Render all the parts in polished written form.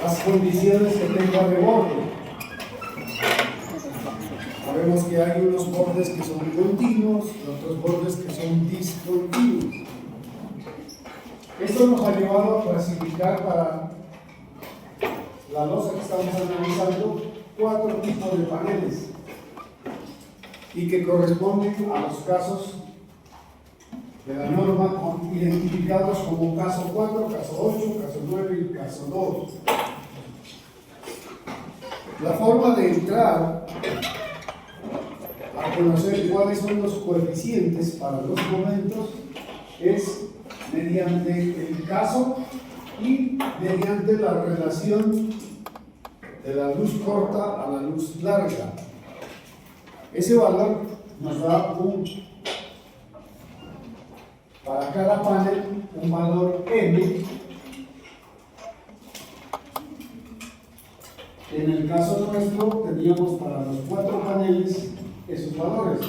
las condiciones que tenga de borde. Sabemos que hay unos bordes que son continuos y otros bordes que son discontinuos. Esto nos ha llevado a clasificar para la losa que estamos analizando 4 tipos de paneles y que corresponden a los casos de la norma identificados como caso 4, caso 8, caso 9 y caso 2. La forma de entrar a conocer cuáles son los coeficientes para los momentos es mediante el caso y mediante la relación de la luz corta a la luz larga. Ese valor nos da para cada panel un valor M. En el caso nuestro teníamos para los 4 paneles esos valores: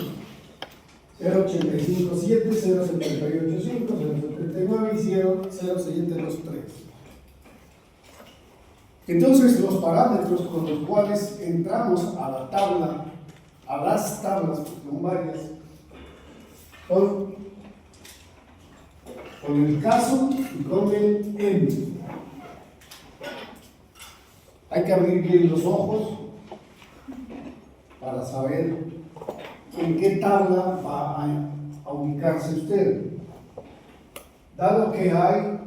0.857, 0.785, 0.79 y 0.723. Entonces, los parámetros con los cuales entramos a la tabla, a las tablas, porque son varias, son con el caso y con el M. Hay que abrir bien los ojos para saber en qué tabla va a ubicarse usted. Dado que hay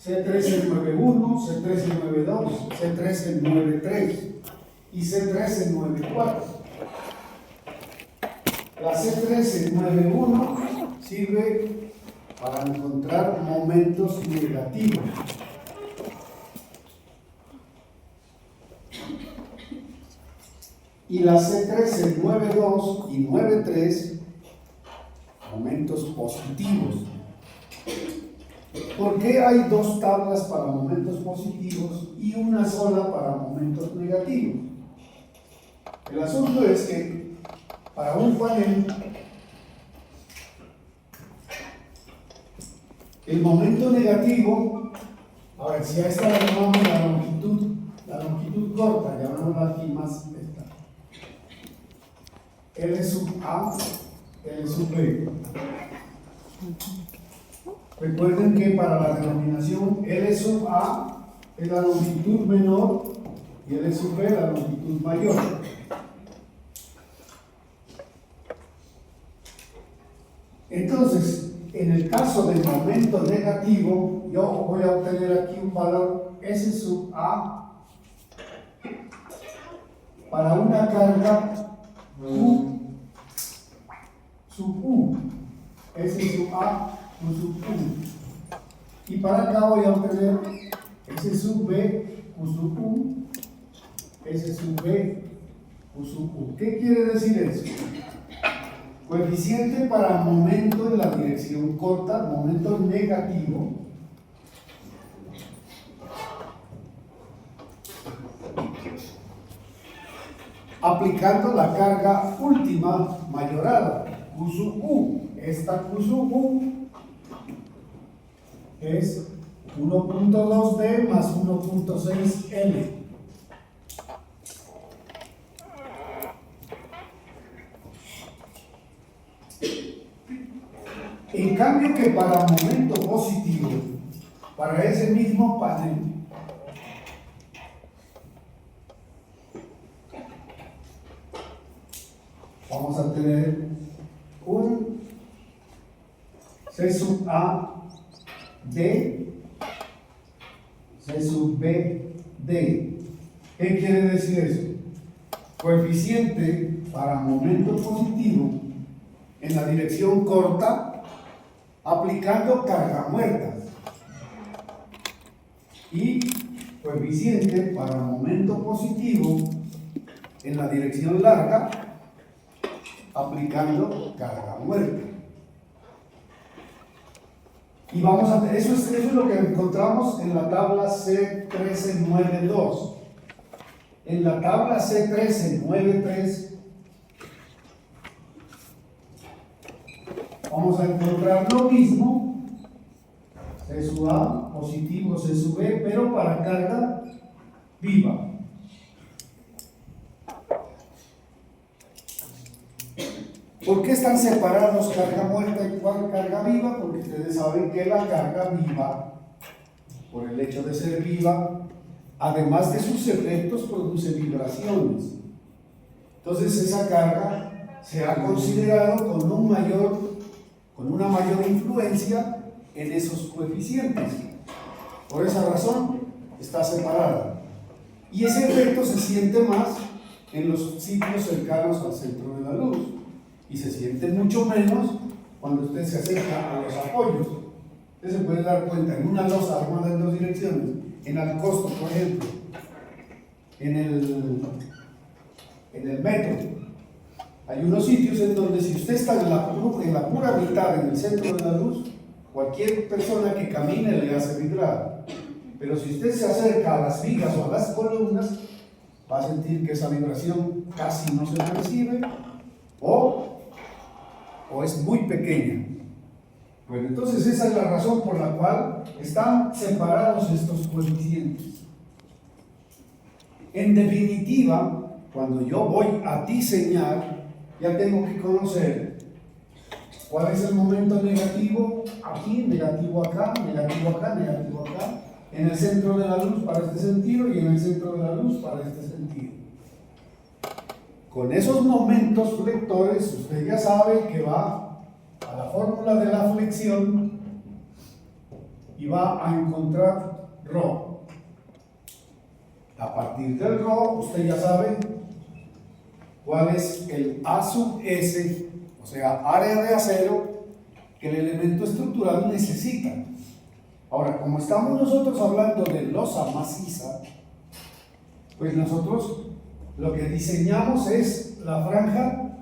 C1391, C1392, C1393 y C1394. La C1391 sirve para encontrar momentos negativos. Y la C1392 y 93, momentos positivos. ¿Por qué hay 2 tablas para momentos positivos y una sola para momentos negativos? El asunto es que para un panel, el momento negativo, a ver, si a esta le llamamos la longitud corta, llamémosla aquí más esta. L sub A, L sub B. Recuerden que para la denominación L sub A es la longitud menor y L sub B la longitud mayor. Entonces, en el caso del momento negativo, yo voy a obtener aquí un valor S sub A para una carga Q sub U, S sub A, Q sub U. Y para acá voy a obtener S sub B, Q sub U, S sub B, Q sub U. ¿Qué quiere decir eso? Coeficiente para momento en la dirección corta, momento negativo, aplicando la carga última mayorada, Q sub U. Esta Q sub U es 1.2D más 1.6L. En cambio que para momento positivo, para ese mismo panel, vamos a tener un C sub A D, C sub B D. ¿Qué quiere decir eso? Coeficiente para momento positivo en la dirección corta, aplicando carga muerta, y coeficiente para momento positivo en la dirección larga, aplicando carga muerta. Y vamos a ver, eso es lo que encontramos en la tabla C1392. En la tabla C1393 vamos a encontrar lo mismo, C sub A, positivo, C sub B, pero para carga viva. ¿Por qué están separados carga muerta y carga viva? Porque ustedes saben que la carga viva, por el hecho de ser viva, además de sus efectos, produce vibraciones. Entonces esa carga se ha considerado con una mayor influencia en esos coeficientes. Por esa razón está separada. Y ese efecto se siente más en los sitios cercanos al centro de la luz. Y se siente mucho menos cuando usted se acerca a los apoyos. Usted se puede dar cuenta en una losa armada en dos direcciones, en Alcosto, por ejemplo, en el metro. Hay unos sitios en donde si usted está en la pura mitad, en el centro de la luz, cualquier persona que camine le hace vibrar. Pero si usted se acerca a las vigas o a las columnas, va a sentir que esa vibración casi no se percibe o es muy pequeña. Bueno, entonces esa es la razón por la cual están separados estos coeficientes. En definitiva, cuando yo voy a diseñar, ya tengo que conocer cuál es el momento negativo aquí, negativo acá, negativo acá, negativo acá, en el centro de la luz para este sentido y en el centro de la luz para este sentido. Con esos momentos flectores, usted ya sabe que va a la fórmula de la flexión y va a encontrar ρ. A partir del ρ, usted ya sabe cuál es el A sub S, o sea, área de acero que el elemento estructural necesita. Ahora, como estamos nosotros hablando de losa maciza, pues nosotros lo que diseñamos es la franja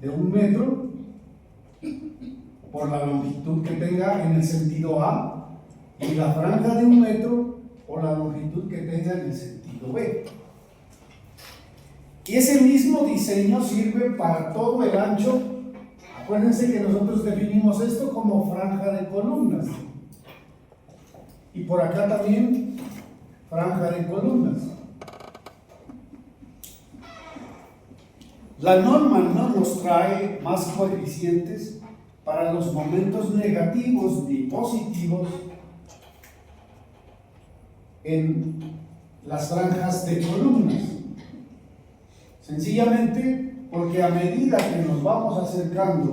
de 1 metro por la longitud que tenga en el sentido A y la franja de 1 metro por la longitud que tenga en el sentido B. Y ese mismo diseño sirve para todo el ancho. Acuérdense que nosotros definimos esto como franja de columnas. Y por acá también franja de columnas. La norma no nos trae más coeficientes para los momentos negativos ni positivos en las franjas de columnas. Sencillamente porque a medida que nos vamos acercando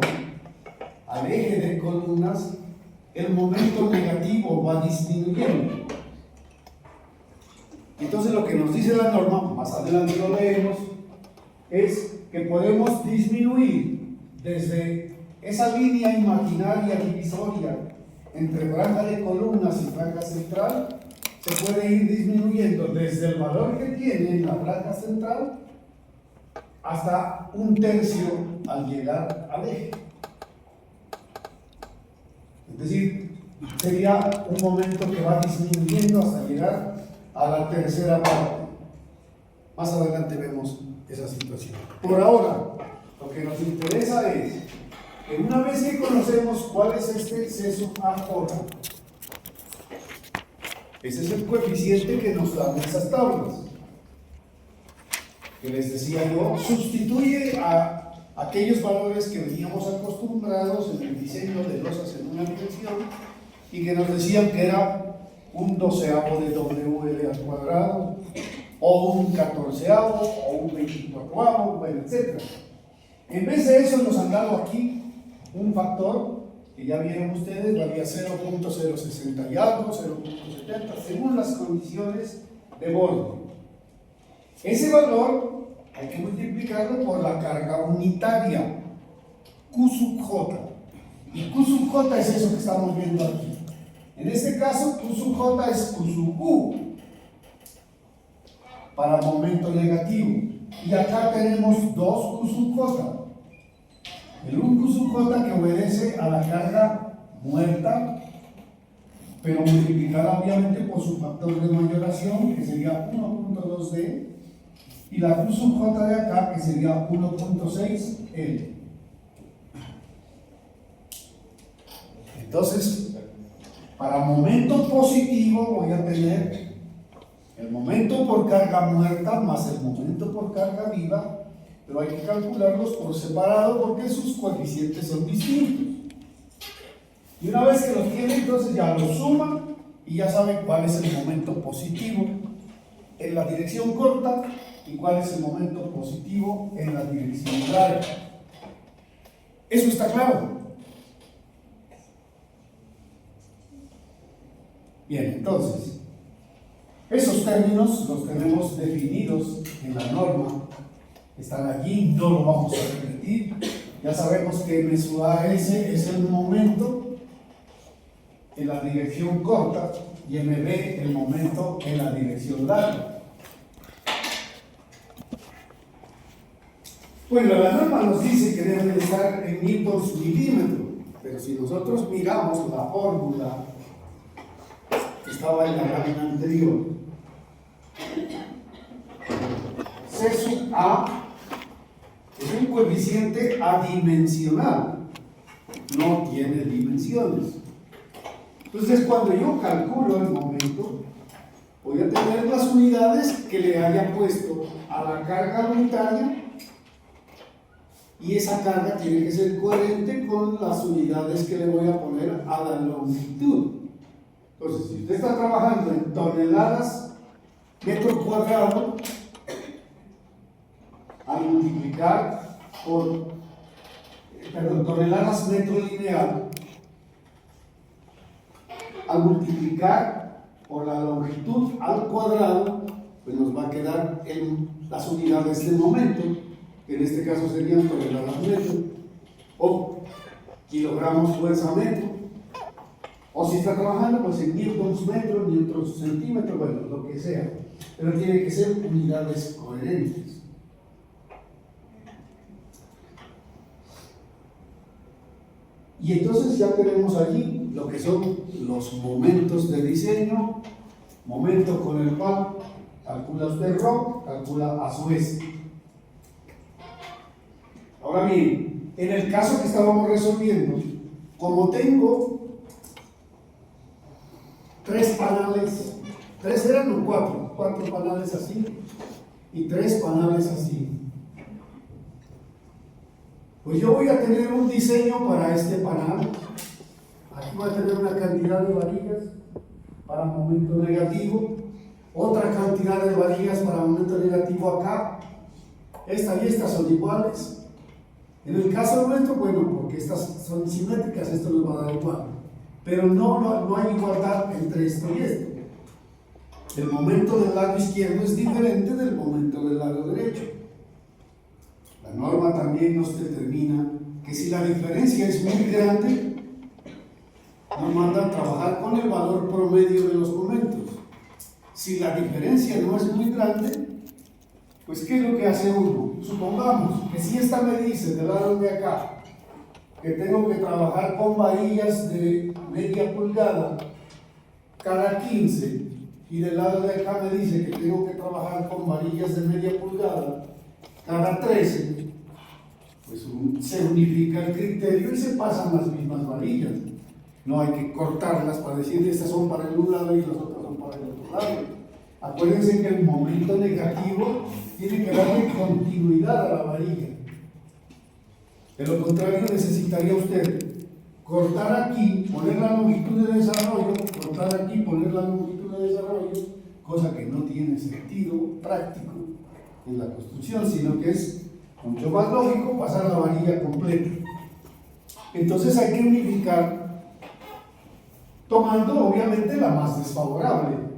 al eje de columnas, el momento negativo va disminuyendo. Entonces lo que nos dice la norma, más adelante lo leemos, es que podemos disminuir desde esa línea imaginaria divisoria entre franja de columnas y franja central, se puede ir disminuyendo desde el valor que tiene en la franja central hasta 1/3 al llegar al eje. Es decir, sería un momento que va disminuyendo hasta llegar a la tercera parte. Más adelante vemos esa situación. Por ahora, lo que nos interesa es que una vez que conocemos cuál es este exceso AJ, ese es el coeficiente que nos dan esas tablas, que les decía yo, sustituye a aquellos valores que veníamos acostumbrados en el diseño de losas en una dirección y que nos decían que era 1/12 de WL al cuadrado, o 1/14 o 1/24, bueno, etc. En vez de eso nos han dado aquí un factor que ya vieron ustedes, valía 0.060 y algo, 0.70, según las condiciones de borde. Ese valor hay que multiplicarlo por la carga unitaria, Q sub J. Y Q sub J es eso que estamos viendo aquí. En este caso, Q sub J es Q sub U para momento negativo. Y acá tenemos 2 Q sub J. El 1 Q sub J que obedece a la carga muerta, pero multiplicada obviamente por su factor de mayoración, que sería 1.2D, y la Q sub J de acá, que sería 1.6L. Entonces, para momento positivo voy a tener El momento por carga muerta más el momento por carga viva, pero hay que calcularlos por separado porque sus coeficientes son distintos. Y una vez que los tiene, entonces ya los suma y ya sabe cuál es el momento positivo en la dirección corta y cuál es el momento positivo en la dirección larga. ¿Eso está claro? Bien, entonces, esos términos los tenemos definidos en la norma, están allí, no lo vamos a repetir. Ya sabemos que M sub AS es el momento en la dirección corta y MB el momento en la dirección larga. Bueno, la norma nos dice que debe estar en newtons milímetro, pero si nosotros miramos la fórmula que estaba en la lámina anterior, C sub A es un coeficiente adimensional, no tiene dimensiones. Entonces, cuando yo calculo el momento, voy a tener las unidades que le haya puesto a la carga unitaria y esa carga tiene que ser coherente con las unidades que le voy a poner a la longitud. Entonces, si usted está trabajando en toneladas metro cuadrado, al multiplicar por, toneladas metro lineal, al multiplicar por la longitud al cuadrado, pues nos va a quedar en las unidades del momento, que en este caso serían toneladas metro, o kilogramos fuerza metro, o si está trabajando pues en newtons metro, newtons centímetro, bueno, lo que sea, pero tiene que ser unidades coherentes. Y entonces ya tenemos allí lo que son los momentos de diseño, momento con el cual calcula usted ROC, calcula a su vez. Ahora bien, en el caso que estábamos resolviendo, como tengo 3 panales, 3 eran o 4 panales así y 3 panales así. Pues yo voy a tener un diseño para este panal. Aquí voy a tener una cantidad de varillas para momento negativo, otra cantidad de varillas para momento negativo acá. Esta y esta son iguales. En el caso nuestro, bueno, porque estas son simétricas, esto nos va a dar igual. Pero no hay igualdad entre esto y esto. El momento del lado izquierdo es diferente del momento del lado derecho. La norma también nos determina que si la diferencia es muy grande, nos manda a trabajar con el valor promedio de los momentos. Si la diferencia no es muy grande, pues ¿qué es lo que hace uno? Supongamos que si esta me dice del lado de acá que tengo que trabajar con varillas de media pulgada cada 15 y del lado de acá me dice que tengo que trabajar con varillas de media pulgada cada 13, pues se unifica el criterio y se pasan las mismas varillas. No hay que cortarlas para decir estas son para el un lado y las otras son para el otro lado. Acuérdense que el momento negativo tiene que darle continuidad a la varilla. De lo contrario, necesitaría usted cortar aquí, poner la longitud de desarrollo, cortar aquí, poner la longitud de desarrollo, cosa que no tiene sentido práctico en la construcción, sino que es mucho más lógico pasar la varilla completa. Entonces hay que unificar, tomando obviamente la más desfavorable.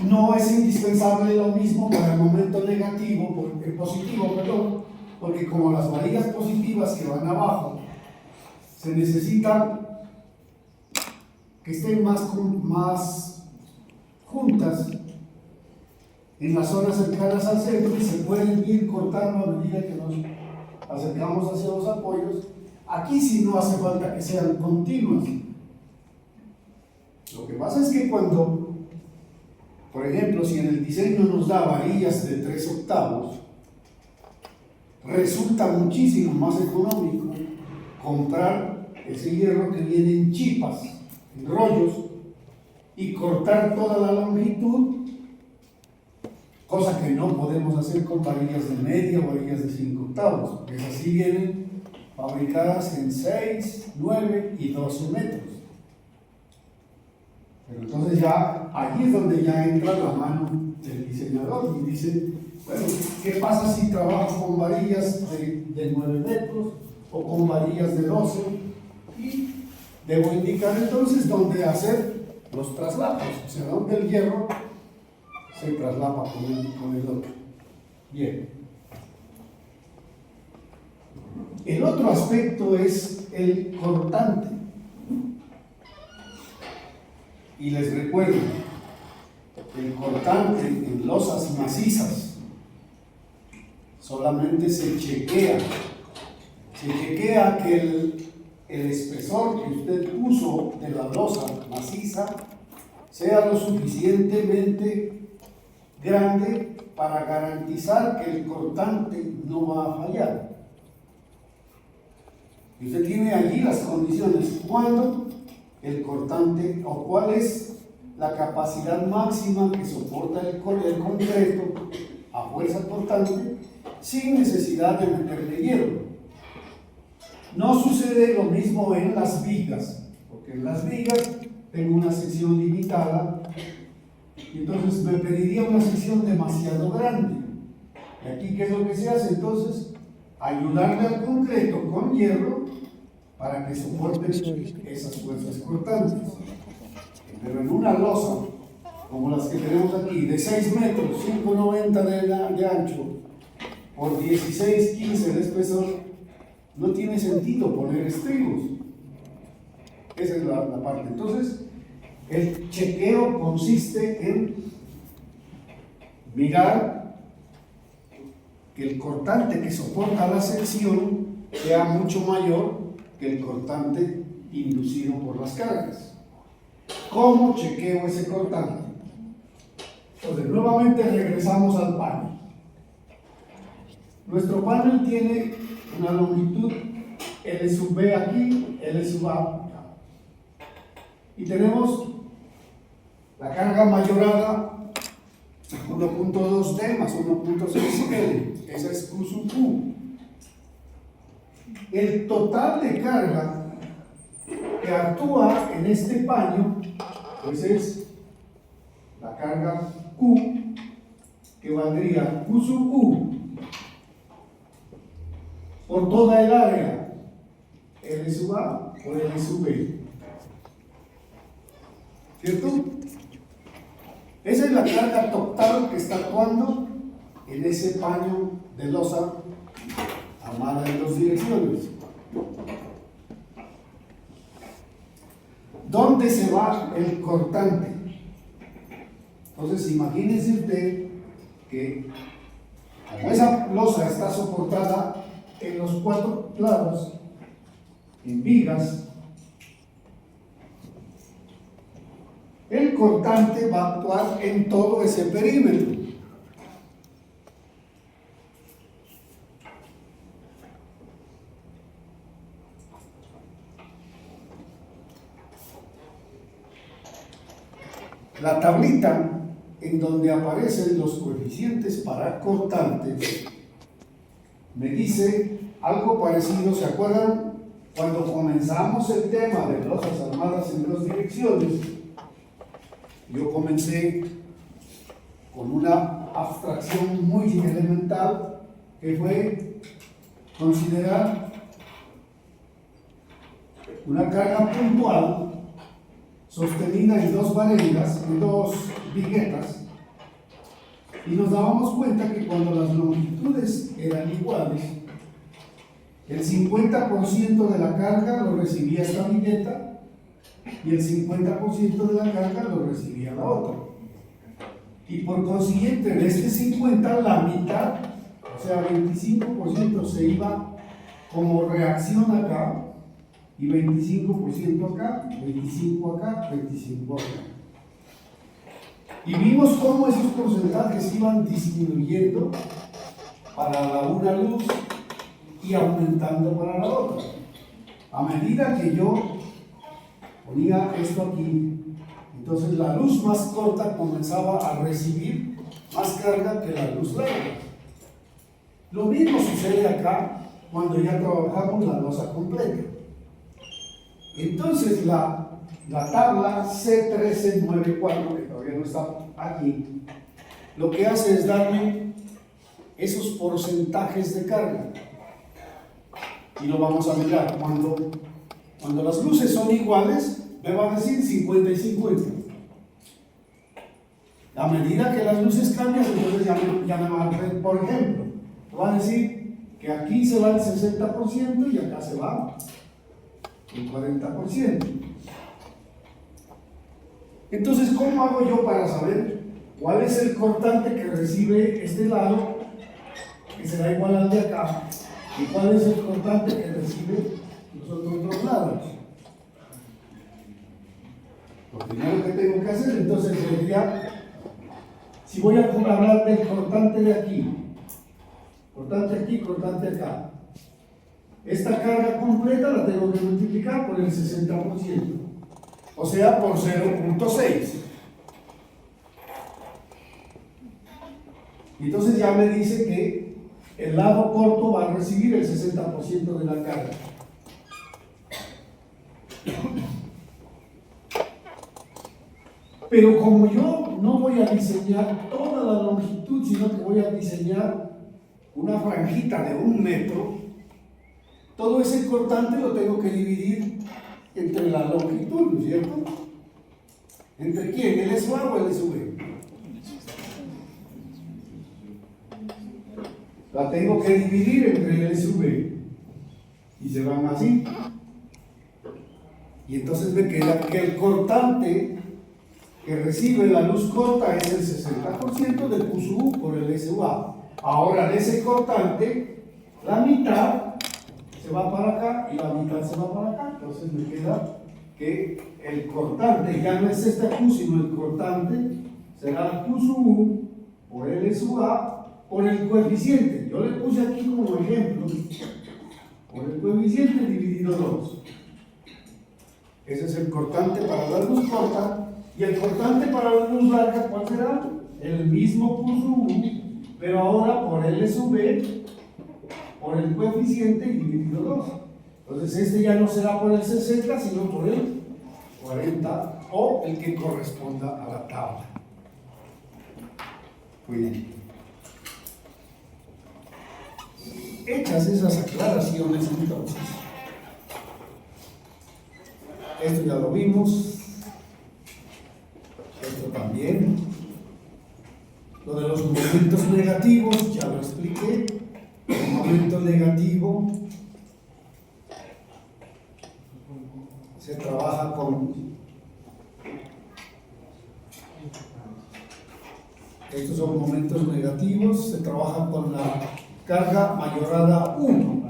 No es indispensable lo mismo para el momento negativo, positivo, perdón, porque como las varillas positivas que van abajo se necesita que estén más juntas en las zonas cercanas al centro y se pueden ir cortando a medida que nos acercamos hacia los apoyos. Aquí sí no hace falta que sean continuas. Lo que pasa es que cuando, por ejemplo, si en el diseño nos da varillas de 3/8, resulta muchísimo más económico comprar ese hierro que viene en chipas, en rollos y cortar toda la longitud, cosa que no podemos hacer con varillas de media o varillas de 5 octavos, porque esas sí vienen fabricadas en 6, 9 y 12 metros. Pero entonces ya, allí es donde ya entra la mano del diseñador y dice, bueno, ¿qué pasa si trabajo con varillas de 9 metros o con varillas de 12? Y debo indicar entonces dónde hacer los traslapos, o sea, dónde el hierro se traslapa con el otro. Bien. El otro aspecto es el cortante. Y les recuerdo, el cortante en losas macizas solamente se chequea que el espesor que usted puso de la losa maciza sea lo suficientemente grande para garantizar que el cortante no va a fallar. Y usted tiene allí las condiciones cuando el cortante o cuál es la capacidad máxima que soporta el concreto a fuerza cortante sin necesidad de meterle hierro. No sucede lo mismo en las vigas, porque en las vigas tengo una sección limitada y entonces me pediría una sección demasiado grande. Y aquí, ¿qué es lo que se hace? Entonces, ayudarle al concreto con hierro para que soporte esas fuerzas cortantes. Pero en una losa, como las que tenemos aquí, de 6 metros, 5,90 de ancho, por 16,15 de espesor, no tiene sentido poner estribos. Esa es la parte. Entonces, el chequeo consiste en mirar que el cortante que soporta la sección sea mucho mayor que el cortante inducido por las cargas. ¿Cómo chequeo ese cortante? Entonces, nuevamente regresamos al panel. Nuestro panel tiene una longitud L sub B aquí, L sub A acá. Y tenemos la carga mayorada 1.2D más 1.6L. Esa es Q sub Q. El total de carga que actúa en este paño, pues es la carga Q, que valdría Q sub U por toda el área, L sub A por L sub B. ¿Cierto? Esa es la carga total que está actuando en ese paño de losa armada en 2 direcciones. ¿Dónde se va el cortante? Entonces, imagínense usted que como esa losa está soportada en los 4 lados, en vigas, el cortante va a actuar en todo ese perímetro. La tablita en donde aparecen los coeficientes para cortantes me dice algo parecido. ¿Se acuerdan cuando comenzamos el tema de losas armadas en 2 direcciones? Yo comencé con una abstracción muy elemental que fue considerar una carga puntual sostenida en 2 varillas, en 2 viguetas, y nos dábamos cuenta que cuando las longitudes eran iguales, el 50% de la carga lo recibía esta vigueta y el 50% de la carga lo recibía la otra. Y por consiguiente, de este 50, la mitad, o sea, 25% se iba como reacción acá, y 25% acá, 25 acá, 25 acá. Y vimos cómo esos porcentajes iban disminuyendo para la una luz y aumentando para la otra. A medida que yo, ponía esto aquí, entonces la luz más corta comenzaba a recibir más carga que la luz larga. Lo mismo sucede acá cuando ya trabajamos la losa completa. Entonces la tabla C1394, que todavía no está aquí, lo que hace es darme esos porcentajes de carga. Y lo vamos a mirar. Cuando las luces son iguales, me va a decir 50 y 50. A medida que las luces cambian, entonces ya me va a ver, por ejemplo, me va a decir que aquí se va el 60% y acá se va el 40%. Entonces, ¿cómo hago yo para saber cuál es el cortante que recibe este lado, que será igual al de acá, y cuál es el cortante que recibe los otros dos lados? Lo primero que tengo que hacer, entonces, sería, si voy a hablar del cortante de aquí, cortante acá, esta carga completa la tengo que multiplicar por el 60%, o sea, por 0.6. Entonces ya me dice que el lado corto va a recibir el 60% de la carga. Pero como yo no voy a diseñar toda la longitud, sino que voy a diseñar una franjita de 1 metro, todo ese cortante lo tengo que dividir entre la longitud, ¿no es cierto? ¿Entre quién? ¿El SUA o el SV? La tengo que dividir entre el SV y se van así. Y entonces me queda que el cortante que recibe la luz corta es el 60% del QSU por el SUA. Ahora de ese cortante, la mitad se va para acá y la mitad se va para acá. Entonces me queda que el cortante ya no es este Q, sino el cortante será QSU por el SUA por el coeficiente. Yo le puse aquí como ejemplo por el coeficiente dividido 2. Ese es el cortante para la luz corta. Y el cortante para la luz larga, ¿cuál será? El mismo QSU, pero ahora por el SV, por el coeficiente dividido 2. Entonces este ya no será por el 60, sino por el 40, o el que corresponda a la tabla. Muy bien. Hechas esas aclaraciones, entonces, esto ya lo vimos. Esto también. Lo de los momentos negativos, ya lo expliqué. El momento negativo se trabaja con estos son momentos negativos, se trabaja con la carga mayorada 1.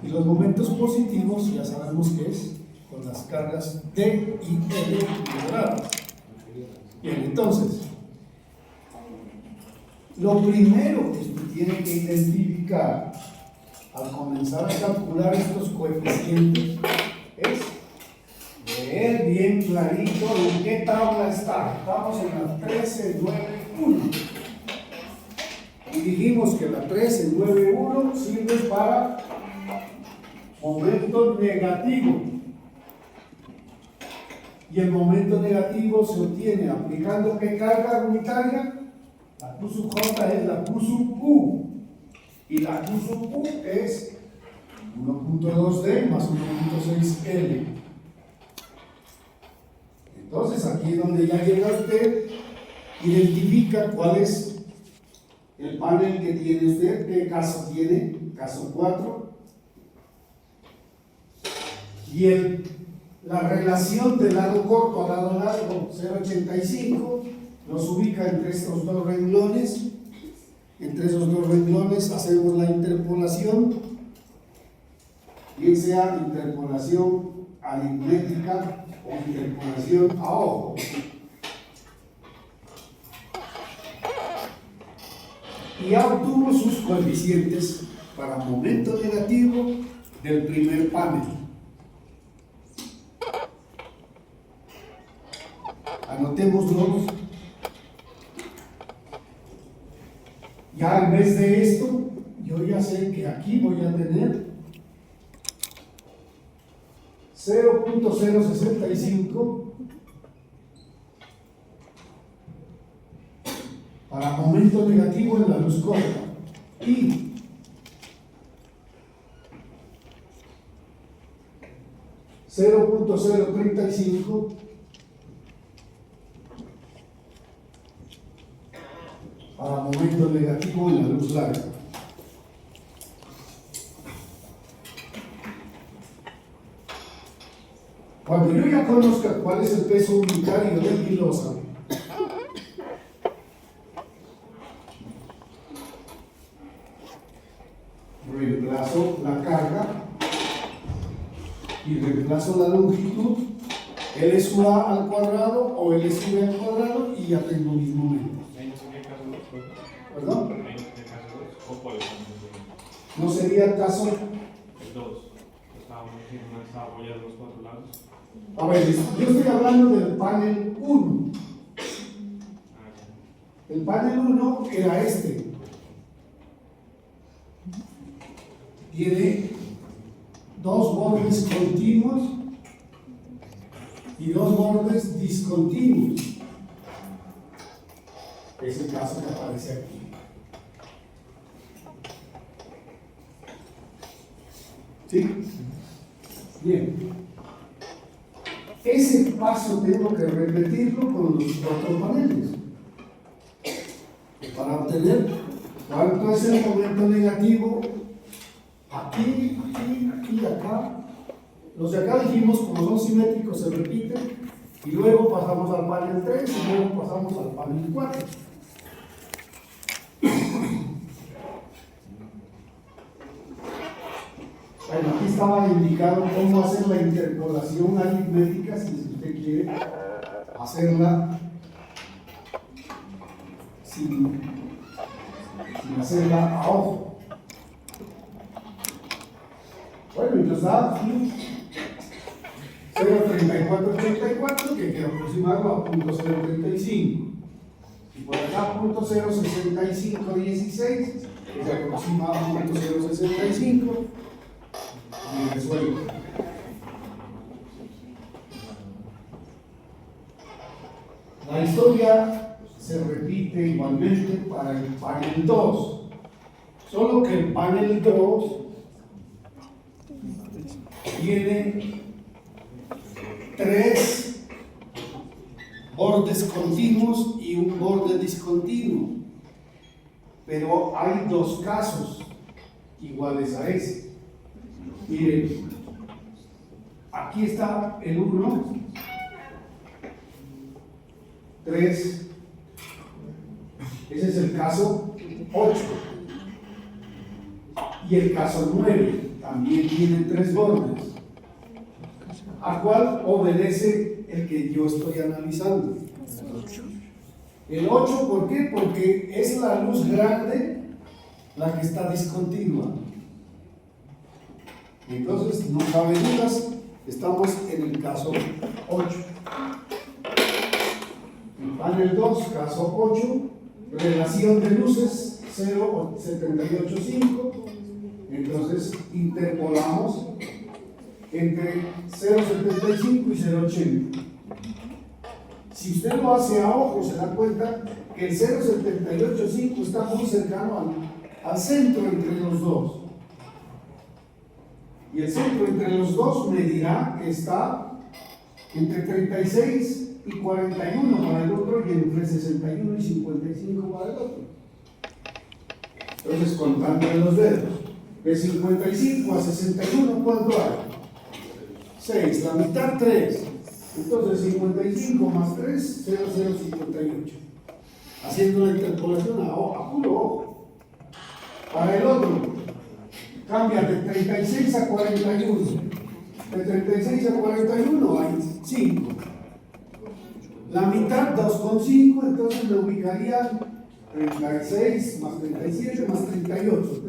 Y los momentos positivos ya sabemos que es con las cargas D y L mayoradas. Bien, entonces, lo primero que usted tiene que identificar al comenzar a calcular estos coeficientes es leer bien clarito en qué tabla está. Estamos en la 1391 y dijimos que la 1391 sirve para momento negativo. Y el momento negativo se obtiene aplicando ¿qué carga unitaria? La Q sub J es la Q sub Q. Y la Q sub Q es 1.2D más 1.6L. Entonces aquí es donde ya llega usted, identifica cuál es el panel que tiene usted, qué caso tiene, caso 4. Y la relación del lado corto al lado largo, 0.85, los ubica entre estos dos renglones. Entre esos dos renglones hacemos la interpolación, bien sea interpolación aritmética o interpolación a ojo. Y ya obtuvo sus coeficientes para momento negativo del primer panel. Anotémoslo. Ya en vez de esto, yo ya sé que aquí voy a tener 0.065 para momento negativo en la luz corta y 0.035 para momento negativo en la luz larga. Cuando yo ya conozca cuál es el peso unitario de mi losa, reemplazo la carga y reemplazo la longitud, L sub A al cuadrado o L sub B al cuadrado y ya tengo mis momentos. ¿Perdón? ¿No sería el caso? El 2. Estábamos diciendo que estaba apoyado los 4 lados. A ver, yo estoy hablando del panel 1. El panel 1 era este. Tiene dos bordes continuos y dos bordes discontinuos. Es el caso que aparece aquí. ¿Sí? Bien. Ese paso tengo que repetirlo con los otros paneles para obtener cuánto es el momento negativo aquí, aquí, aquí y acá. Los de acá dijimos, como son simétricos, se repiten y luego pasamos al panel 3 y luego pasamos al panel 4. Bueno, aquí estaba indicado cómo hacer la interpolación aritmética si usted quiere hacerla sin hacerla a ojo. Bueno, y nos da 0.3484 que hay que aproximarlo a 0.035. Y por acá 0.06516 que se aproxima a 0.065. Y resuelvo. La historia se repite igualmente para el panel 2, solo que el panel 2 tiene 3 bordes continuos y un borde discontinuo, pero hay 2 casos iguales a ese. Miren, aquí está el 1, 3, ese es el caso 8, y el caso 9 también tiene 3 bordes, ¿a cuál obedece el que yo estoy analizando? El 8, ¿por qué? Porque es la luz grande la que está discontinua. Entonces, no cabe dudas, estamos en el caso 8. El panel 2, caso 8, relación de luces 0.785. Entonces, interpolamos entre 0.75 y 0.80. Si usted lo hace a ojo, se da cuenta que el 0.785 está muy cercano al centro entre los dos. Y el centro entre los dos me dirá que está entre 36 y 41 para el otro y entre 61 y 55 para el otro. Entonces, contando los dedos, de 55 a 61, ¿cuánto hay? 6, la mitad 3. Entonces, 55 más 3, 0,058. Haciendo la interpolación a puro ojo. Para el otro, cambia de 36 a 41. De 36 a 41 hay 5. La mitad 2,5, entonces me ubicaría 36 más 37 más 38.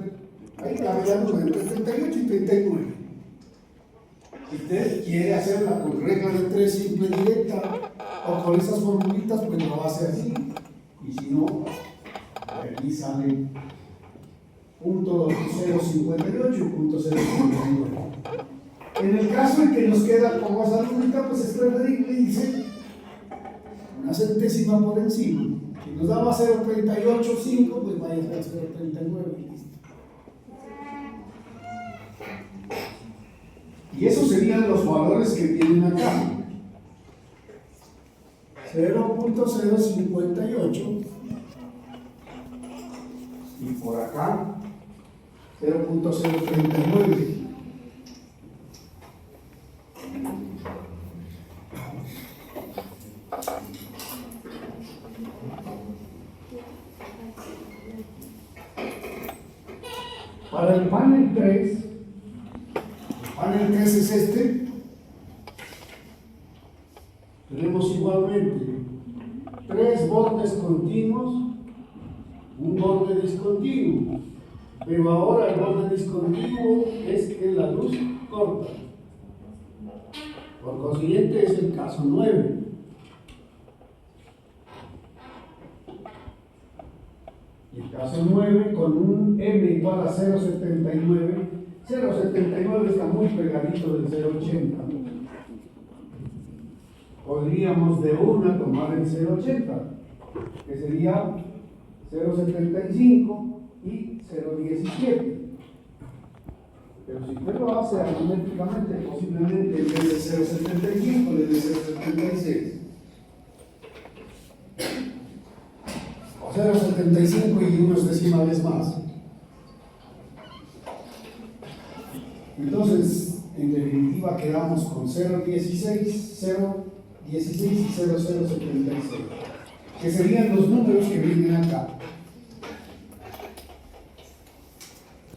Ahí cabe la duda entre 38 y 39. Si usted quiere hacerla con regla de 3 simple directa, o con esas formulitas, pues lo hace así, y si no, aquí sale punto 0.58 y punto 0.59. En el caso en que nos queda como esa lúdica, pues es preferible, dice, una centésima por encima. Si nos daba 0.385, pues vaya a ser 0.39 y listo. Y esos serían los valores que tienen acá. 0.058 y por acá 0.039. Para el panel 3, panel 3 es este. Tenemos igualmente 3 bordes continuos, un borde discontinuo, pero ahora el borde discontinuo es en la luz corta. Por consiguiente es el caso 9. El caso 9 con un m igual a 0.79. 0.79 está muy pegadito del 0.80. Podríamos de una tomar el 0.80, que sería 0.75 y 0.17. Pero si usted lo hace aritméticamente, posiblemente en vez de 0.75 le dé 0.76. O 0.75 y unos decimales más. Entonces, en definitiva, quedamos con 0.16, 0.16 y 0.076, que serían los números que vienen acá.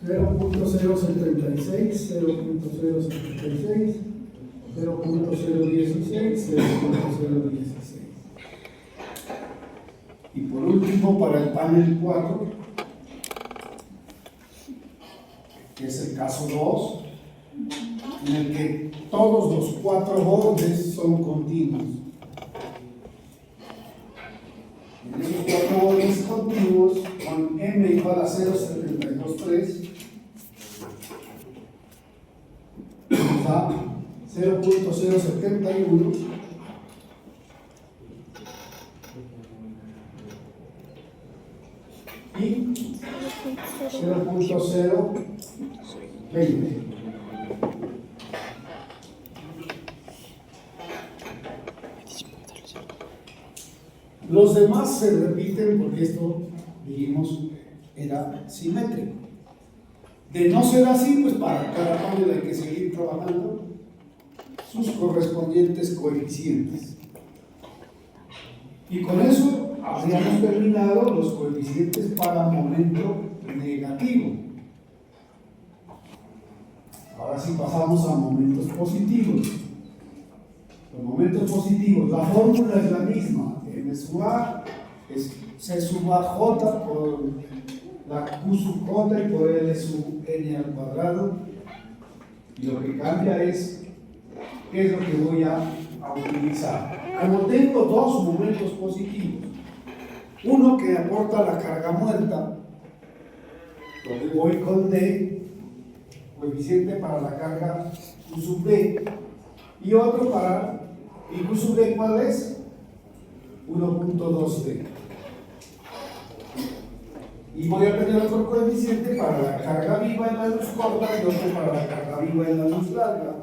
0.076, 0.076, 0.016, 0.016. Y por último, para el panel 4, que es el caso 2, en el que todos los 4 bordes son continuos. En esos 4 bordes continuos, con m igual a 0.723, nos da 0.071 y 0.020. Los demás se repiten porque esto, dijimos, era simétrico. De no ser así, pues para cada panel hay que seguir trabajando sus correspondientes coeficientes. Y con eso habríamos terminado los coeficientes para momento negativo. Ahora sí pasamos a momentos positivos. Los momentos positivos, la fórmula es la misma. M sub A es C sub A J por la Q sub J y por L sub N al cuadrado. Y lo que cambia es qué es lo que voy a utilizar. Como tengo dos momentos positivos, uno que aporta la carga muerta, donde voy con D, coeficiente para la carga Q sub D, y otro para, ¿y Q sub D cuál es? 1.2D. Y voy a tener otro coeficiente para la carga viva en la luz corta y otro para la carga viva en la luz larga.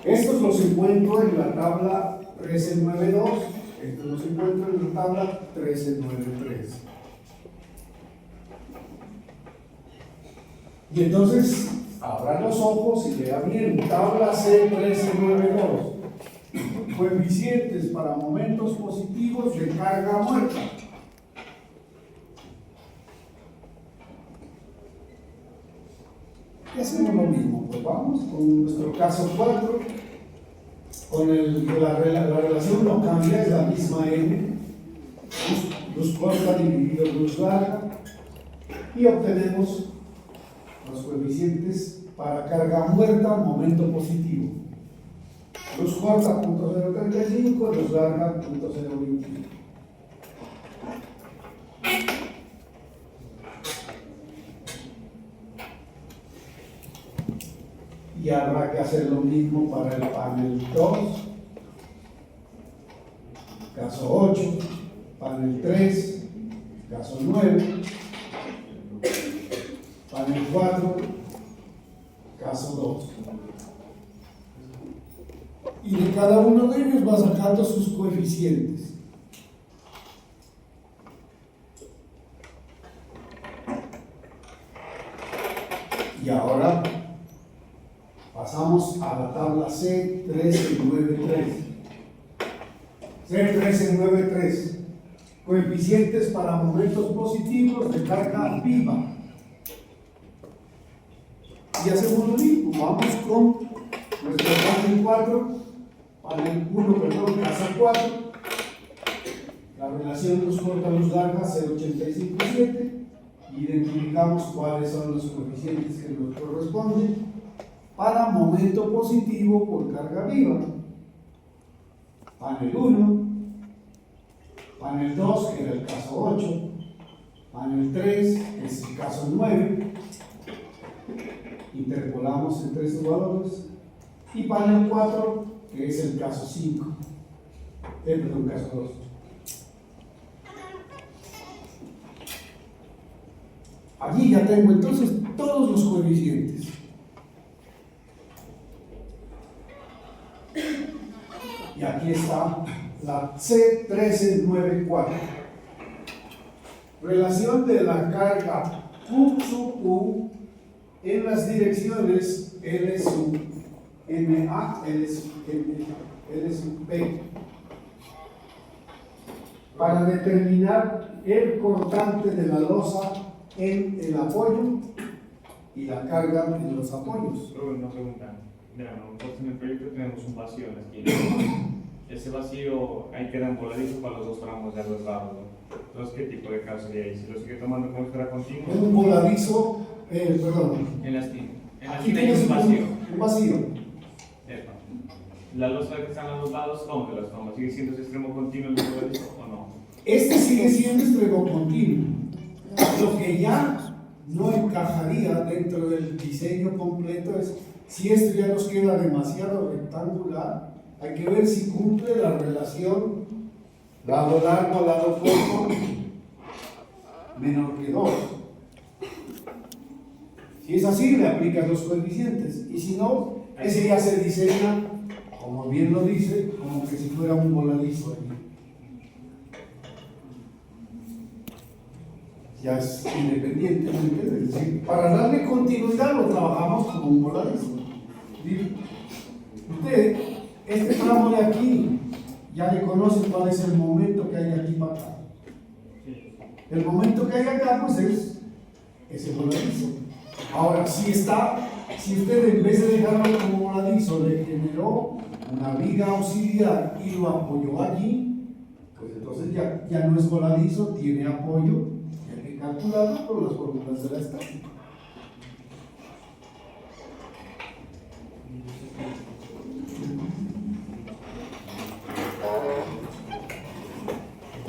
Estos los encuentro en la tabla 1392, estos los encuentro en la tabla 1393. Y entonces, abra los ojos y lea bien, tabla C1392, coeficientes para momentos positivos de carga muerta. Y hacemos lo mismo, pues vamos con nuestro caso 4, con la relación no cambia, es la misma n, luz corta dividido luz larga, y obtenemos los coeficientes para carga muerta, momento positivo. Luz corta .035, los larga .021. Y habrá que hacer lo mismo para el panel 2, caso 8, panel 3, caso 9, panel 4, caso 2. Y de cada uno de ellos va sacando sus coeficientes. Y ahora pasamos a la tabla C1393. C1393. Coeficientes para momentos positivos de carga viva. Y hacemos lo mismo. Vamos con nuestro panel 4, panel 1, perdón, casa 4. La relación luz corta, luz larga, 0.857. Identificamos cuáles son los coeficientes que nos corresponden para momento positivo por carga viva. Panel 1, panel 2, que era el caso 8, panel 3, que es el caso 9, interpolamos entre estos valores, y panel 4, que es el caso 5, perdón, caso 2. Allí ya tengo entonces todos los coeficientes. Y aquí está la C1394. Relación de la carga Q sub U en las direcciones L sub MA, L sub M, L sub P. Para determinar el cortante de la losa en el apoyo y la carga en los apoyos. Una pregunta. Mira, nosotros en el proyecto tenemos un vacío en la esquina. Ese vacío ahí queda en voladizo para los dos tramos de los lados, ¿no? Entonces, ¿qué tipo de caso sería ahí? ¿Si lo sigue tomando como espera continua? Un voladizo, perdón. En la esquina. En la Aquí esquina hay tienes un vacío. un vacío. Epa. ¿La losa que están a los lados, dónde las toma? ¿Sigue siendo ese extremo continuo el voladizo o no? Este sigue siendo extremo continuo. Lo que ya no encajaría dentro del diseño completo es si esto ya nos queda demasiado rectangular, hay que ver si cumple la relación lado largo, lado corto, menor que 2. Si es así, le aplicas los coeficientes, y si no, ese ya se diseña, como bien lo dice, como que si fuera un voladizo allí. Ya es independientemente, es decir, para darle continuidad lo trabajamos como un voladizo. Usted, este tramo de aquí, ya le conoce cuál es el momento que hay aquí para acá. El momento que hay acá, pues es ese voladizo. Ahora, si usted en vez de dejarlo como voladizo, le generó una viga auxiliar y lo apoyó allí, pues entonces ya no es voladizo, tiene apoyo. Calculado por las fórmulas de la estática.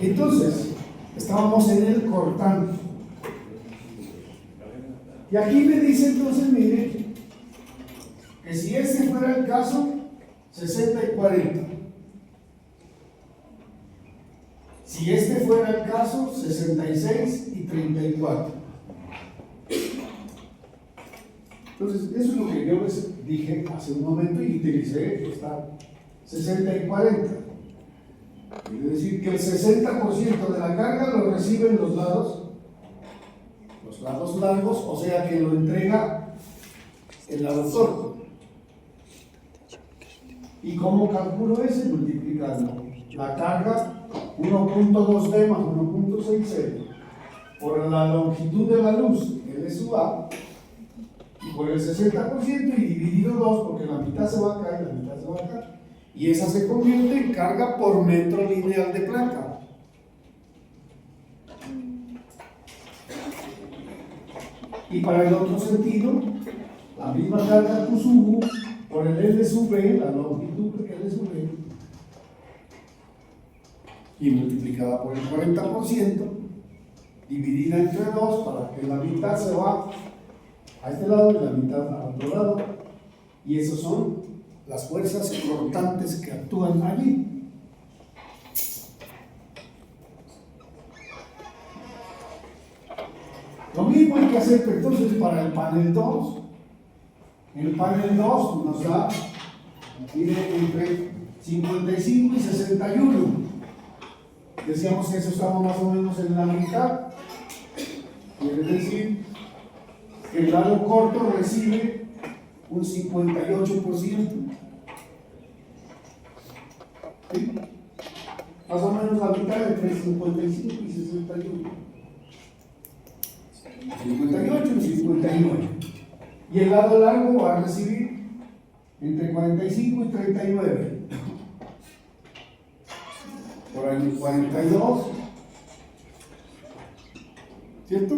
Entonces, estábamos en el cortante. Y aquí me dice entonces, mire, que si este fuera el caso, 60 y 40. Si este fuera el caso, 66 y 34. Entonces, eso es lo que yo les dije hace un momento y utilicé esta 60 y 40. Quiere decir que el 60% de la carga lo reciben los lados largos, o sea que lo entrega el lado corto. ¿Y cómo calculo ese? Multiplicando la carga 1.2D más 1.60 por la longitud de la luz, L sub A, y por el 60% y dividido 2, porque la mitad se va acá y la mitad se va acá. Y esa se convierte en carga por metro lineal de placa. Y para el otro sentido, la misma carga Q sub U por el L sub B, la longitud L sub y multiplicada por el 40%, dividida entre 2 para que la mitad se va a este lado y la mitad al otro lado. Y esas son las fuerzas cortantes que actúan allí. Lo mismo hay que hacer entonces para el panel 2. El panel 2 nos da, mire, entre 55 y 61. Decíamos que eso estaba más o menos en la mitad. Quiere decir que el lado corto recibe un 58%. ¿Sí? Más o menos la mitad entre 55 y 61. 58 y 59. Y el lado largo va a recibir entre 45 y 39. Por ahí 42. ¿Cierto?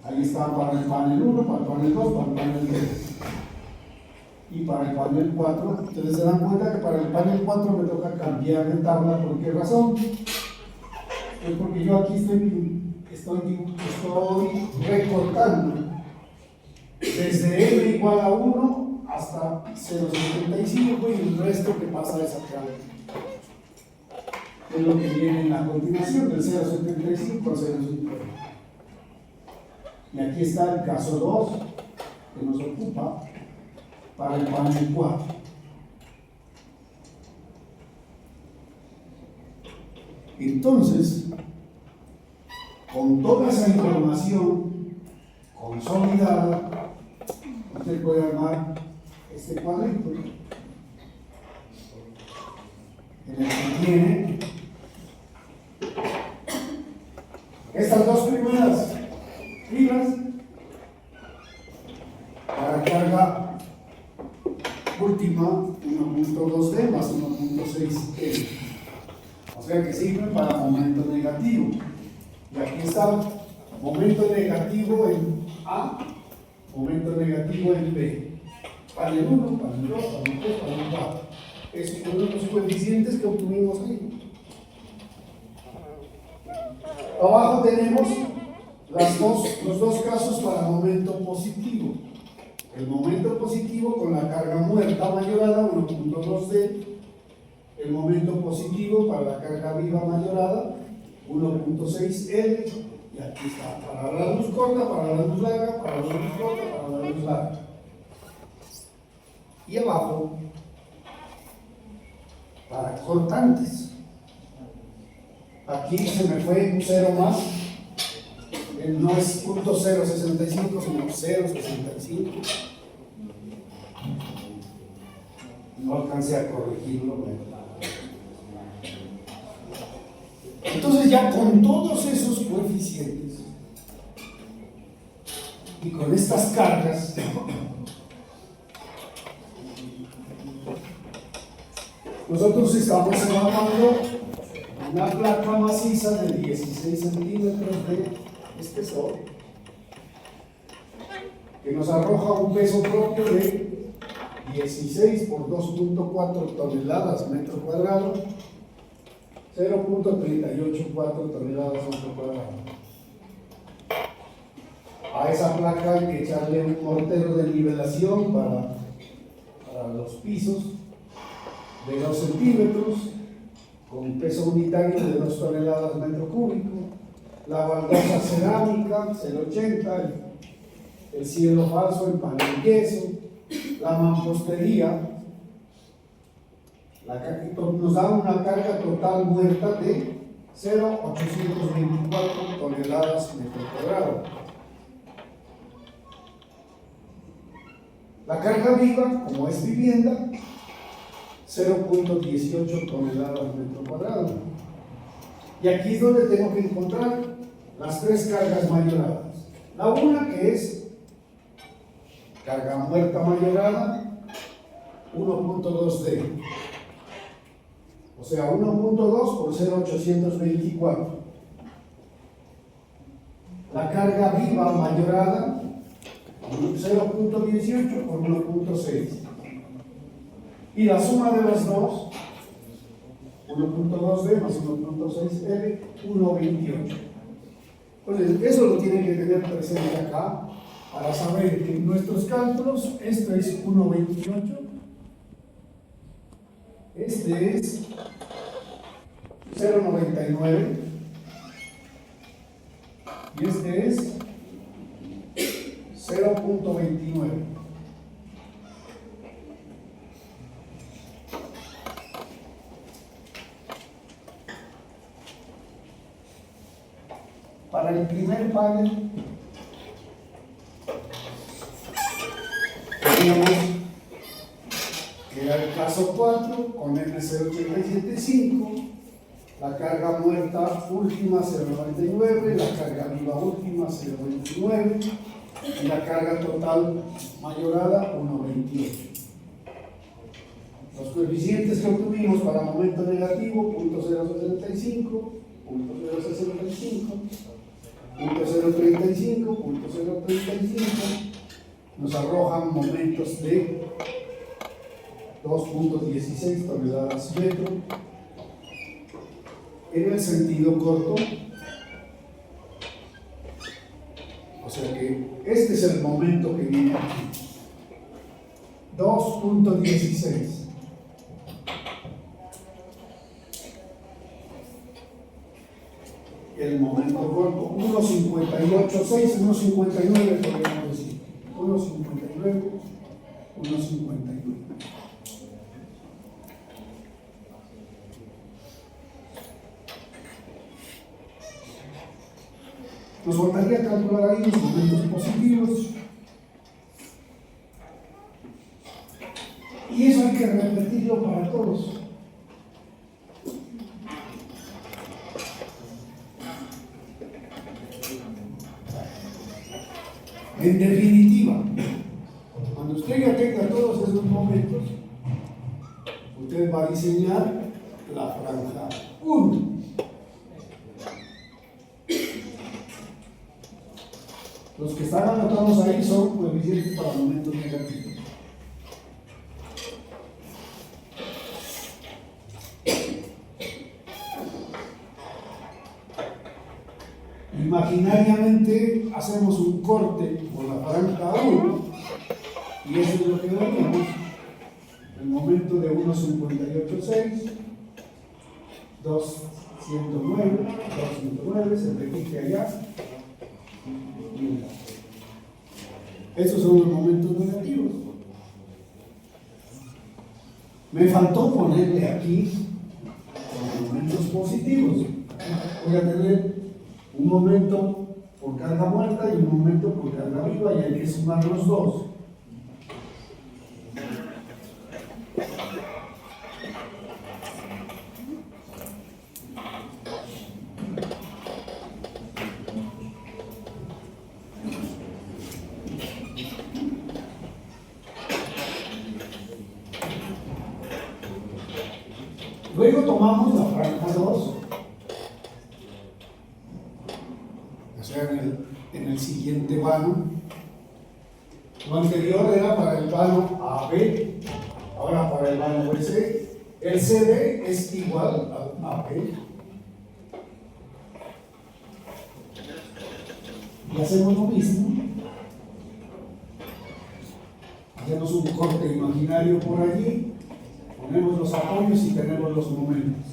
Ahí está para el panel 1, para el panel 2, para el panel 3. Y para el panel 4, ustedes se dan cuenta que para el panel 4 me toca cambiar de tabla. ¿Por qué razón? Es porque yo aquí estoy recortando desde m igual a 1 hasta 0,75 y el resto que pasa es acá. Es lo que viene en la continuación del 0,75 al 0,50. Y aquí está el caso 2 que nos ocupa para el panel 4. Entonces, con toda esa información consolidada, usted puede armar este cuadrito en el que tiene estas dos primeras filas para carga última 1.2D más 1.6D. O sea que sirven para momento negativo. Y aquí está momento negativo en A, momento negativo en B. Panel 1, panel 2, panel 3, panel 4. Es uno de los coeficientes que obtuvimos ahí. Abajo tenemos los dos casos para momento positivo. El momento positivo con la carga muerta mayorada 1.2D. El momento positivo para la carga viva mayorada 1.6L. Y aquí está, para la luz corta, para la luz larga, para la luz corta, para la luz larga. Y abajo, para cortantes. Aquí se me fue un 0 más. No es .065, sino 0.65. No alcancé a corregirlo. Entonces ya con todos esos coeficientes y con estas cargas, nosotros estamos evaluando una placa maciza de 16 centímetros de espesor que nos arroja un peso propio de 16 por 2.4 toneladas metro cuadrado, 0.384 toneladas metro cuadrado. A esa placa hay que echarle un mortero de nivelación para los pisos de 2 centímetros, con un peso unitario de 2 toneladas metro cúbico, la baldosa cerámica 0.80, el cielo falso en pan y queso, la mampostería, nos da una carga total muerta de 0.824 toneladas metro cuadrado. La carga viva, como es vivienda, 0.18 toneladas metro cuadrado. Y aquí es donde tengo que encontrar las tres cargas mayoradas. La una, que es carga muerta mayorada, 1.2D. O sea, 1.2 por 0.824. La carga viva mayorada, 0.18 por 1.6. Y la suma de los dos, 1.2D más 1.6L, 1.28. Entonces, eso lo tienen que tener presente acá para saber que en nuestros cálculos esto es 1.28, este es 0.99 y este es 0.29. Para el primer panel teníamos que era el caso 4 con M087.5, la carga muerta última 0.99, la carga viva última 0.29 y la carga total mayorada 1.28. Los coeficientes que obtuvimos para momento negativo 0.065, 0.065, 0.035, 0.035 nos arrojan momentos de 2.16 toneladas metro en el sentido corto. O sea que este es el momento que viene aquí, 2.16. El momento corto, 1.58.6, 1.59 podríamos decir, 1.59, 1.59. Nos faltaría calcular ahí los momentos positivos. Y eso hay que repetirlo para todos. En definitiva, cuando usted ya tenga todos esos momentos, usted va a diseñar la franja 1. Los que están anotados ahí son coeficientes para momentos negativos. Imaginariamente hacemos un corte por la franja 1 y eso es lo que veríamos. El momento de 1.58.6, 209, se repite allá. Esos son los momentos negativos. Me faltó ponerle aquí los momentos positivos. Voy a tener un momento por carga muerta y un momento por carga viva y hay que sumar los dos. Luego tomamos la franja 2, o sea, en el siguiente vano. Lo anterior era para el vano AB, ahora para el vano BC. El CD es igual al AB. Y hacemos lo mismo. Hacemos un corte imaginario por allí. Ponemos los apoyos y tenemos los momentos.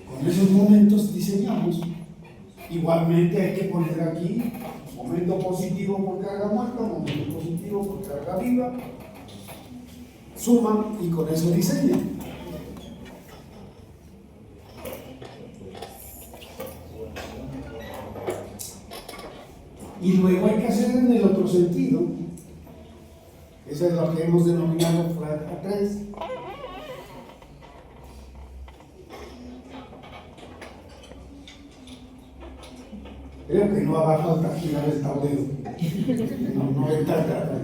Con esos momentos diseñamos. Igualmente hay que poner aquí momento positivo por carga muerta, momento positivo por carga viva. Suman y con eso diseñan. Y luego hay que hacer en el otro sentido. Esa es lo que hemos denominado franja 3. Creo que no haga falta girar el tablero. No está.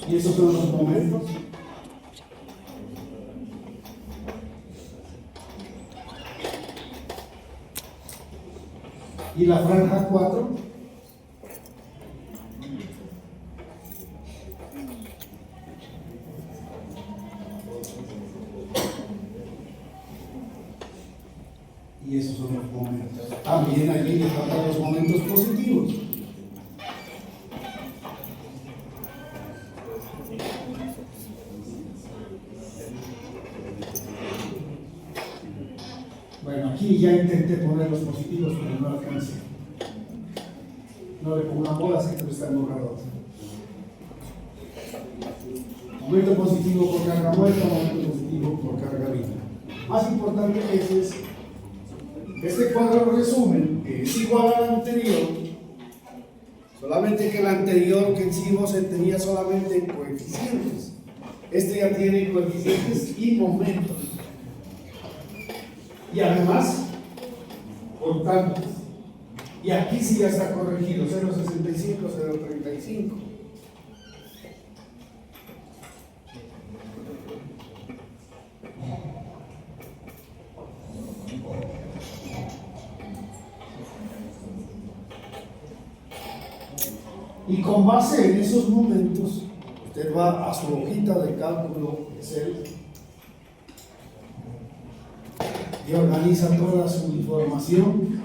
Y esos son los momentos. Y la franja 4, y esos son los momentos. También allí le faltan los momentos positivos. Bueno, aquí ya intenté poner los positivos, pero no alcancé. No le pongo bolas que esto está en borrador. Momento positivo por carga muerta, momento positivo por carga viva. Más importante es este cuadro resumen, que es igual al anterior, solamente que el anterior que hicimos tenía solamente coeficientes. Este ya tiene coeficientes y momentos. Y además, constantes. Y aquí sí ya está corregido, 0.65, 0.35. Y con base en esos momentos, usted va a su hojita de cálculo Excel y organiza toda su información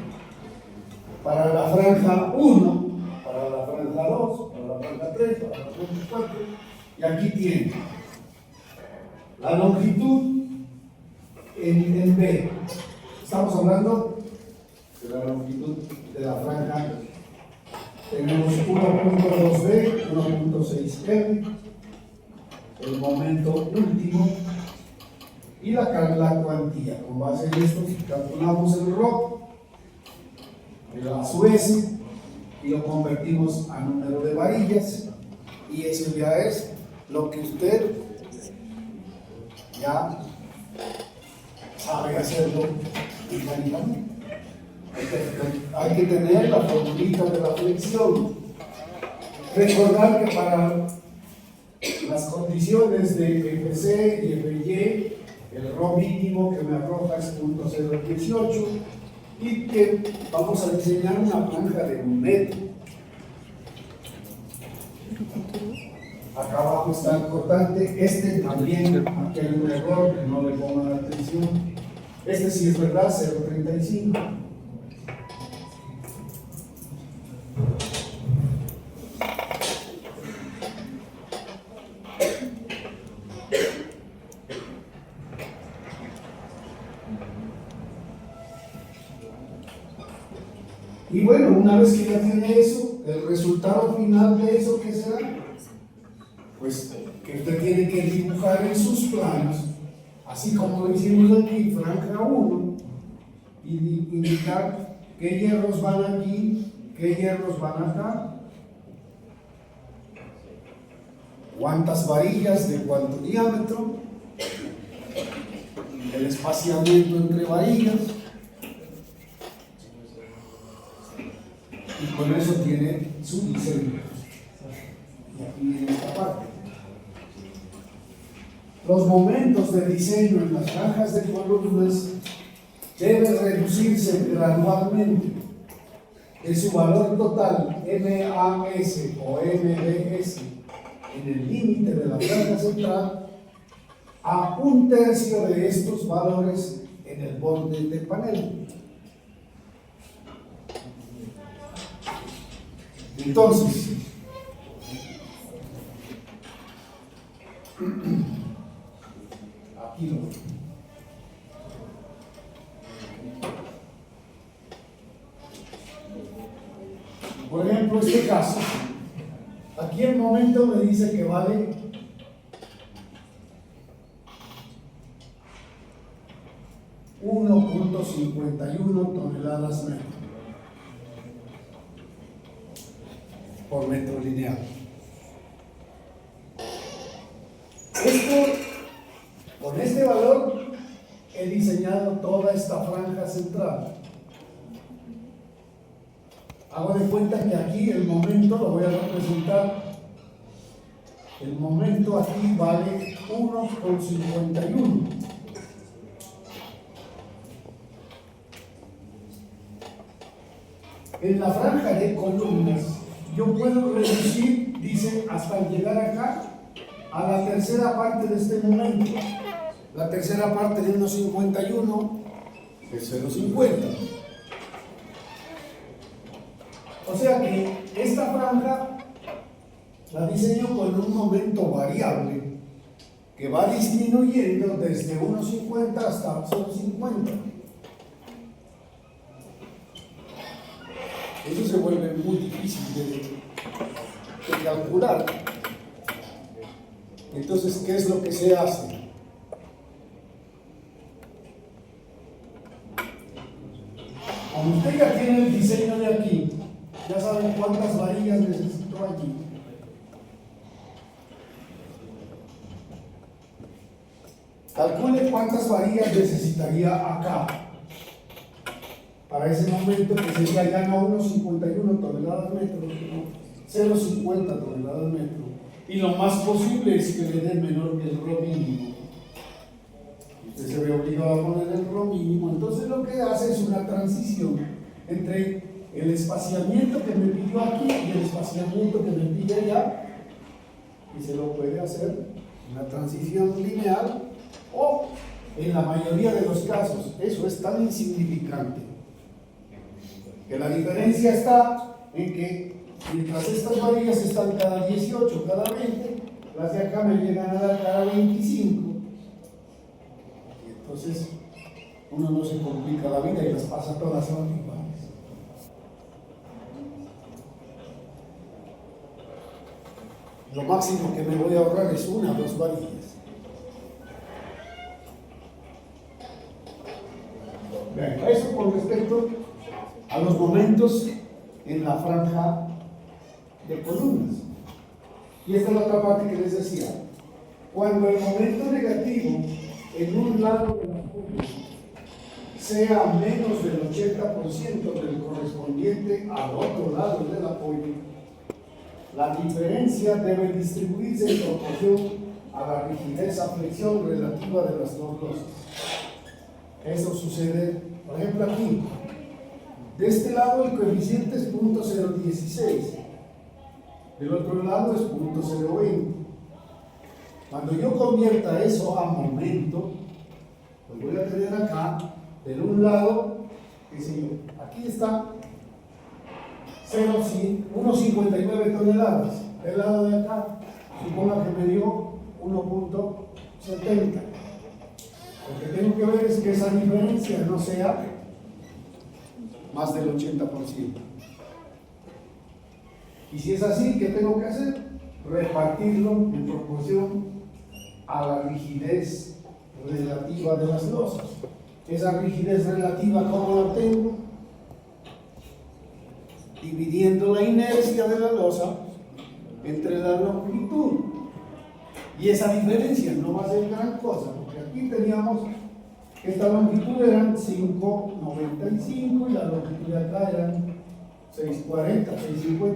para la franja 1, para la franja 2, para la franja 3, para la franja 4, y aquí tiene la longitud en B. Estamos hablando de la longitud de la franja. Tenemos 1.2B, 1.6M, el momento último y la cuantía. Con base en esto calculamos el ROC, a su S, y lo convertimos a número de varillas, y eso ya es lo que usted ya sabe hacerlo mecánicamente. Hay que tener la formulita de la flexión. Recordar que para las condiciones de FC y FY, el RO mínimo que me arroja es 0.018 y que vamos a diseñar una franja de 1 metro. Acá abajo está el cortante. Este también, aquí hay un error que no le pongan atención. Este sí es verdad, 0.35. Y bueno, una vez que ya tiene eso, el resultado final de eso, ¿qué será? Pues que usted tiene que dibujar en sus planos, así como lo hicimos aquí, franja 1, y indicar qué hierros van aquí, qué hierros van acá, cuántas varillas de cuánto diámetro, el espaciamiento entre varillas. Y con eso tiene su diseño. Y aquí en esta parte. Los momentos de diseño en las franjas de columnas deben reducirse gradualmente de su valor total MAS o MBS en el límite de la franja central a 1/3 de estos valores en el borde del panel. Entonces, aquí lo. Por ejemplo, este caso, aquí el momento me dice que vale 1.51 toneladas metro por metro lineal. Con este valor he diseñado toda esta franja central. Hago de cuenta que aquí el momento lo voy a representar. El momento aquí vale 1.51. En la franja de columnas, yo puedo reducir, dice, hasta llegar acá a la tercera parte de este momento. La tercera parte de 1,51 es 0,50. O sea que esta franja la diseño con un momento variable que va disminuyendo desde 1,50 hasta 0,50. Eso se vuelve muy difícil de calcular. Entonces, ¿qué es lo que se hace? Como usted ya tiene el diseño de aquí, ya saben cuántas varillas necesito allí. Calcule cuántas varillas necesitaría acá. Para ese momento que sería ya no 1,51 toneladas metro, sino 0,50 toneladas metro. Y lo más posible es que le dé menor que el RO mínimo. Usted se ve obligado a poner el RO mínimo, entonces lo que hace es una transición entre el espaciamiento que me pidió aquí y el espaciamiento que me pide allá, y se lo puede hacer una transición lineal, o en la mayoría de los casos, eso es tan insignificante que la diferencia está en que mientras estas varillas están cada 18, cada 20, las de acá me llegan a dar cada 25. Y entonces uno no se complica la vida y las pasa todas son iguales. Lo máximo que me voy a ahorrar es 1 o 2 varillas. Bien, eso con respecto a los momentos en la franja de columnas. Y esta es la otra parte que les decía. Cuando el momento negativo en un lado de la curva sea menos del 80% del correspondiente al otro lado del apoyo, la diferencia debe distribuirse en proporción a la rigidez a flexión relativa de las dos losas. Eso sucede, por ejemplo, aquí. De este lado el coeficiente es 0.016, del otro lado es 0.020. Cuando yo convierta eso a momento, pues voy a tener acá, del un lado, qué sé yo, aquí está 1,59 toneladas, del lado de acá, suponga que me dio 1.70. Lo que tengo que ver es que esa diferencia no sea más del 80%. Y si es así, ¿qué tengo que hacer? Repartirlo en proporción a la rigidez relativa de las losas. Esa rigidez relativa, ¿cómo la obtengo? Dividiendo la inercia de la losa entre la longitud. Y esa diferencia no va a ser gran cosa, porque aquí teníamos que esta longitud eran 5,95 y la longitud de acá eran 6,40, 6,50.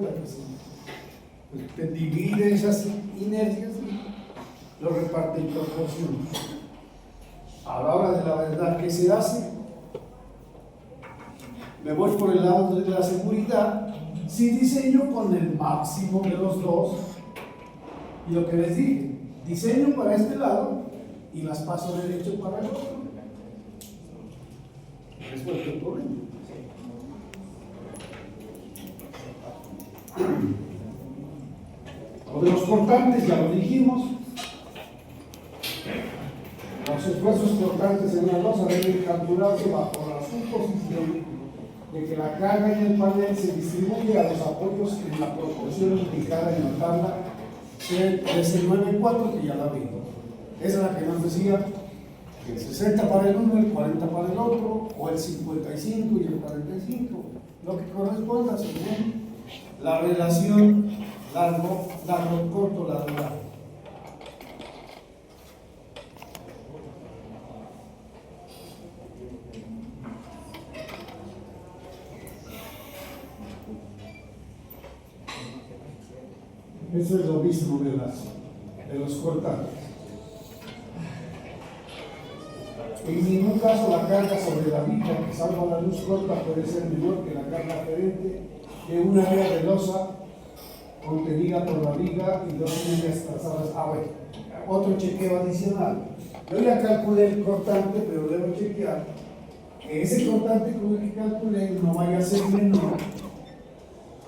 Pues te divide esas inercias y lo reparte en proporción. A la hora de la verdad, ¿qué se hace? Me voy por el lado de la seguridad, si diseño con el máximo de los dos, y lo que les dije, diseño para este lado y las paso derecho para el otro. Resuelto el problema. Lo de los cortantes ya lo dijimos. Los esfuerzos cortantes en la losa deben calcularse bajo la suposición de que la carga en el panel se distribuye a los apoyos en la proporción indicada en la tabla 1394, que ya la vimos. Esa es la que nos decía el 60 para el uno, el 40 para el otro, o el 55 y el 45, lo que corresponda según la relación largo, corto, largo. Eso es lo mismo de los cortantes. En ningún caso la carga sobre la viga que salva la luz corta puede ser menor que la carga aferente de una área de losa contenida por la viga y dos líneas trazadas. Bueno, otro chequeo adicional. Yo ya calculé el cortante, pero debo chequear que ese cortante con el que calculé no vaya a ser menor.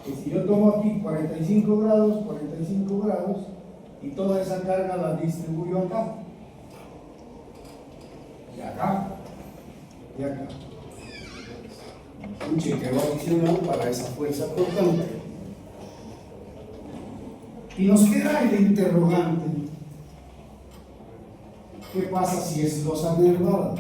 Que si yo tomo aquí 45 grados, y toda esa carga la distribuyo acá, y acá, y acá. Un chequeo adicional para esa fuerza cortante. Y nos queda el interrogante: ¿qué pasa si es losa nervada?